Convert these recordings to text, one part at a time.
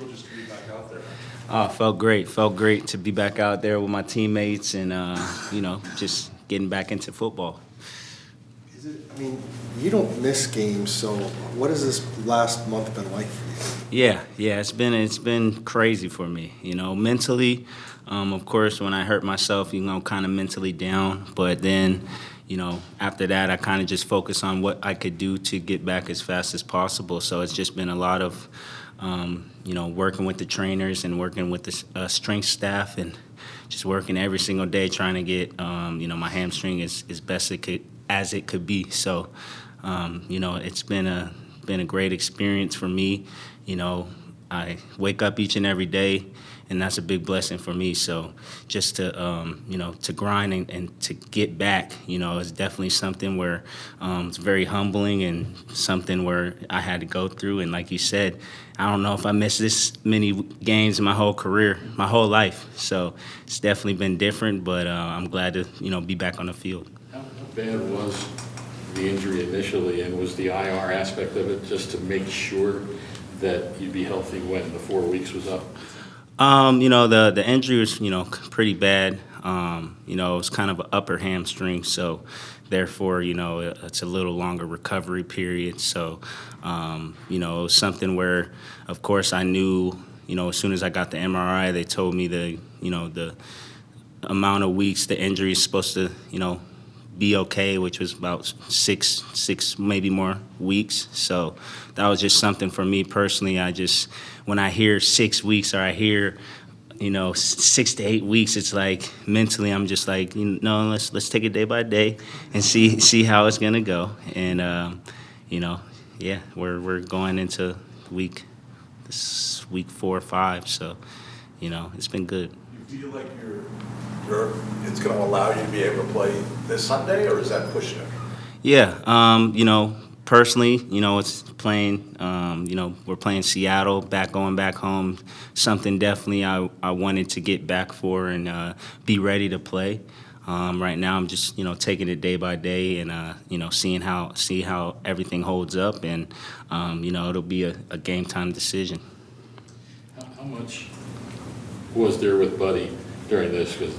feel just to be back out there? Felt great. Felt great to be back out there with my teammates and, just getting back into football. I mean, you don't miss games, so what has this last month been like for you? Yeah, it's been crazy for me, mentally. Of course, when I hurt myself, kind of mentally down. But then, after that, I kind of just focus on what I could do to get back as fast as possible. So it's just been a lot of, working with the trainers and working with the strength staff and just working every single day trying to get, my hamstring as best as it could be. So, it's been a great experience for me. I wake up each and every day, and that's a big blessing for me. So just to, to grind and to get back, is definitely something where it's very humbling and something where I had to go through. And like you said, I don't know if I missed this many games in my whole career, my whole life. So it's definitely been different, but I'm glad to, be back on the field. How bad was the injury initially, and was the IR aspect of it just to make sure that you'd be healthy when the 4 weeks was up? The injury was, pretty bad. It was kind of an upper hamstring, so therefore, it's a little longer recovery period. So, it was something where, of course, I knew, as soon as I got the MRI, they told me the amount of weeks the injury is supposed to, be okay, which was about six, maybe more weeks. So that was just something for me personally. When I hear 6 weeks or I hear, 6 to 8 weeks, it's like mentally I'm just like, let's take it day by day and see how it's gonna go. And we're going into week 4 or 5, so it's been good. You feel like it's going to allow you to be able to play this Sunday, or is that pushing it? Yeah, personally, it's playing, we're playing Seattle, going back home, something definitely I wanted to get back for and be ready to play. Right now I'm just, taking it day by day and, see how everything holds up and, it'll be a game time decision. How much was there with Buddy during this? Because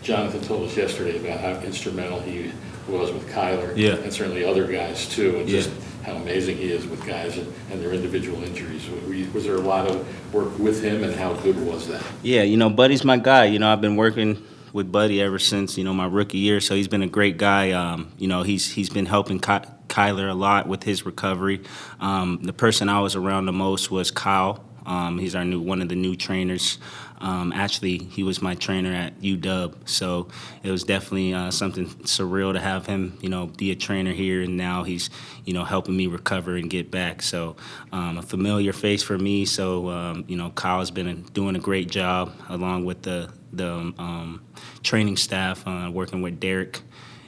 Jonathan told us yesterday about how instrumental he was with Kyler, yeah, and certainly other guys too, and just yeah, how amazing he is with guys and their individual injuries. Was there a lot of work with him, and how good was that? Yeah, Buddy's my guy. I've been working with Buddy ever since, my rookie year, so he's been a great guy. He's been helping Kyler a lot with his recovery. The person I was around the most was Kyle. He's one of the new trainers. Actually, he was my trainer at UW, so it was definitely something surreal to have him, be a trainer here, and now he's, helping me recover and get back. So a familiar face for me. So Kyle's been doing a great job along with the training staff, working with Derek.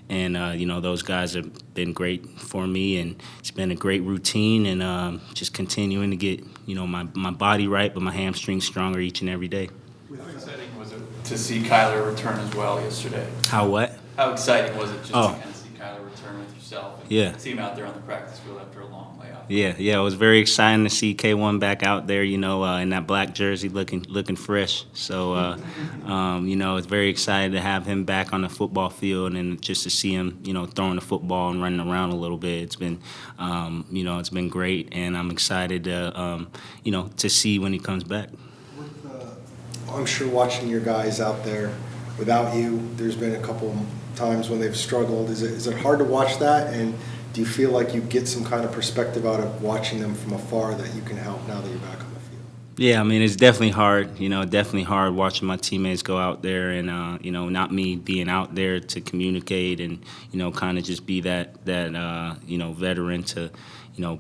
And, those guys have been great for me, and it's been a great routine and just continuing to get, my body right, but my hamstrings stronger each and every day. How exciting was it to see Kyler return as well yesterday? How what? How exciting was it just to kind of see Kyler return with yourself and Yeah. see him out there on the practice field after a long layoff? Yeah, it was very exciting to see K1 back out there, in that black jersey looking fresh. So, it's very excited to have him back on the football field and just to see him, throwing the football and running around a little bit. It's been, it's been great, and I'm excited to, to see when he comes back. I'm sure watching your guys out there without you, there's been a couple times when they've struggled. Is it hard to watch that? And do you feel like you get some kind of perspective out of watching them from afar that you can help now that you're back on the field? Yeah, it's definitely hard, definitely hard watching my teammates go out there and, not me being out there to communicate and, kind of just be that veteran to,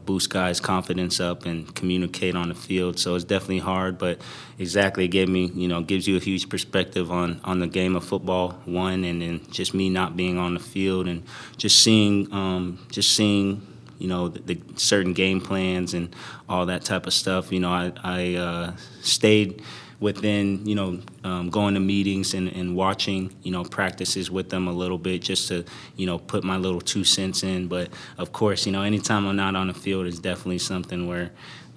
boost guys' confidence up and communicate on the field. So it's definitely hard, but exactly it gives you a huge perspective on the game of football, one, and then just me not being on the field and just seeing, the certain game plans and all that type of stuff. I stayed within, going to meetings and watching, practices with them a little bit just to, put my little 2 cents in. But, of course, anytime I'm not on the field is definitely something where,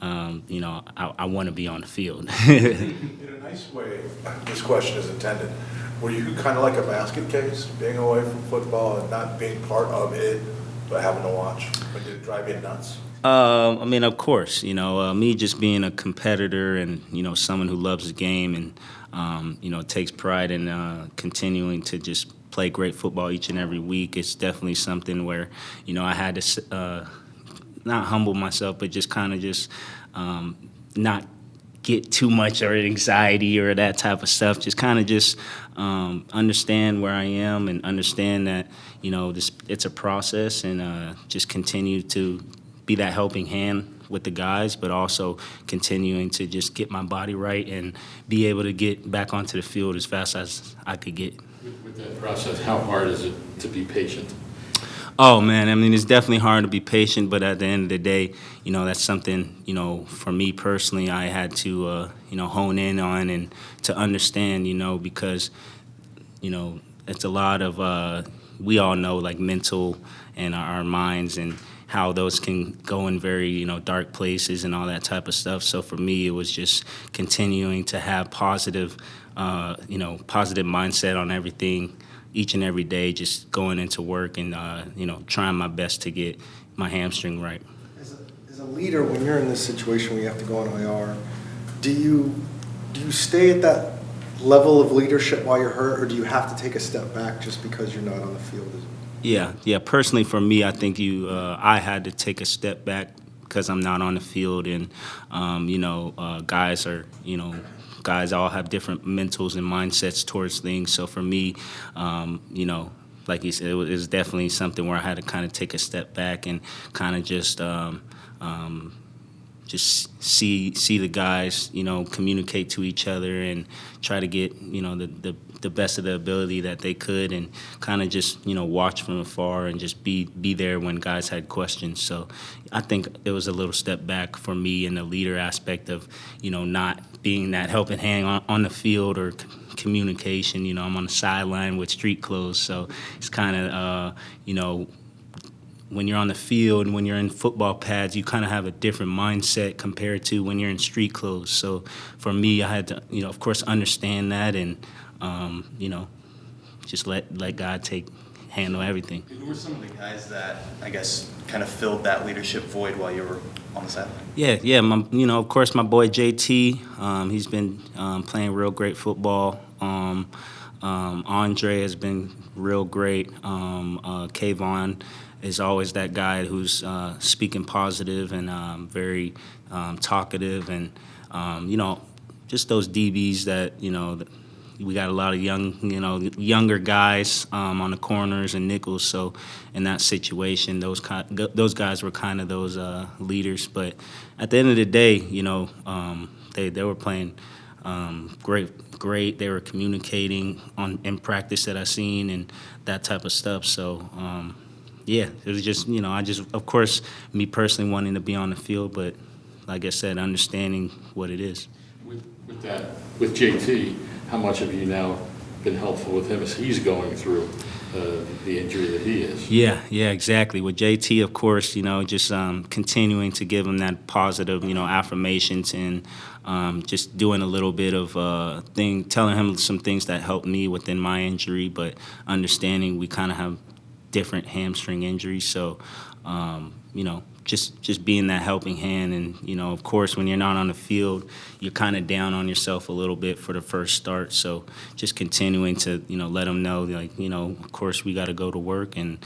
I want to be on the field. In a nice way, this question is intended. Were you kind of like a basket case, being away from football and not being part of it, but having to watch? But did it drive you nuts? Of course, me just being a competitor and, someone who loves the game and, takes pride in continuing to just play great football each and every week. It's definitely something where, I had to not humble myself, but just kind of just not get too much or anxiety or that type of stuff. Just kind of just understand where I am and understand that, it's a process and just continue to be that helping hand with the guys, but also continuing to just get my body right and be able to get back onto the field as fast as I could get. With that process, how hard is it to be patient? Oh, man, it's definitely hard to be patient, but at the end of the day, that's something, for me personally, I had to, hone in on and to understand, because, it's a lot of, we all know, like, mental and our minds and how those can go in very, dark places and all that type of stuff. So for me, it was just continuing to have positive mindset on everything each and every day, just going into work and, trying my best to get my hamstring right. As a leader, when you're in this situation where you have to go on IR, do you stay at that level of leadership while you're hurt, or do you have to take a step back just because you're not on the field? Yeah. Personally, for me, I think I had to take a step back because I'm not on the field, and guys all have different mentals and mindsets towards things. So for me, like you said, it was definitely something where I had to kind of take a step back and kind of just see the guys, communicate to each other and try to get, the best of the ability that they could, and kind of just, watch from afar and just be there when guys had questions. So I think it was a little step back for me in the leader aspect of, not being that helping hand on the field or communication. I'm on the sideline with street clothes, so it's kind of, when you're on the field and when you're in football pads, you kind of have a different mindset compared to when you're in street clothes. So for me, I had to, of course, understand that and, just let God handle everything. Who were some of the guys that, I guess, kind of filled that leadership void while you were on the sideline? Yeah. Of course, my boy JT, he's been playing real great football. Andre has been real great. Kayvon is always that guy who's speaking positive and very talkative, and just those DBs that we got a lot of younger guys on the corners and nickels. So in that situation, those guys were kind of those leaders. But at the end of the day, they were playing great. They were communicating in practice that I seen and that type of stuff. So. Yeah, it was just, of course, me personally wanting to be on the field, but like I said, understanding what it is. With JT, how much have you now been helpful with him as he's going through the injury that he is? Yeah, exactly. With JT, of course, just continuing to give him that positive, affirmations and just doing a little bit of telling him some things that helped me within my injury, but understanding we kind of have different hamstring injuries, so just being that helping hand. And of course, when you're not on the field, you're kind of down on yourself a little bit for the first start. So just continuing to let them know, like, of course we got to go to work and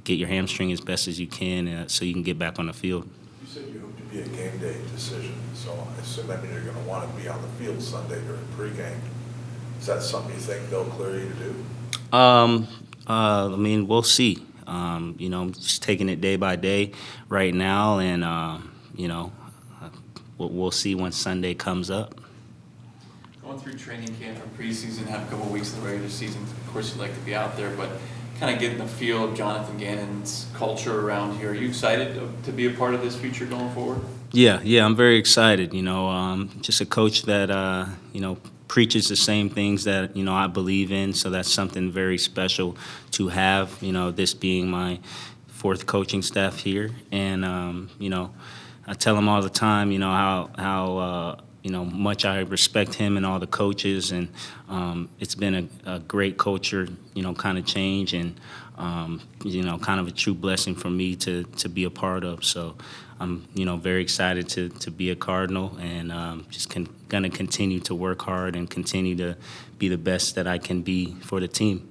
get your hamstring as best as you can, so you can get back on the field. You said you hope to be a game day decision, so I assume that means you're going to want to be on the field Sunday during pregame. Is that something you think they'll clear you to do? We'll see. Just taking it day by day right now, and we'll see when Sunday comes up. Going through training camp and preseason, have a couple of weeks of the regular season. Of course, you'd like to be out there, but kind of getting the feel of Jonathan Gannon's culture around here. Are you excited to be a part of this future going forward? Yeah, I'm very excited. Just a coach that preaches the same things that I believe in. So that's something very special to have. This being my fourth coaching staff here, and I tell him all the time, you know, how you know, much I respect him and all the coaches, and it's been a great culture, you know, kind of change, and you know, kind of a true blessing for me to be a part of. So I'm, you know, very excited to be a Cardinal, and just gonna continue to work hard and continue to be the best that I can be for the team.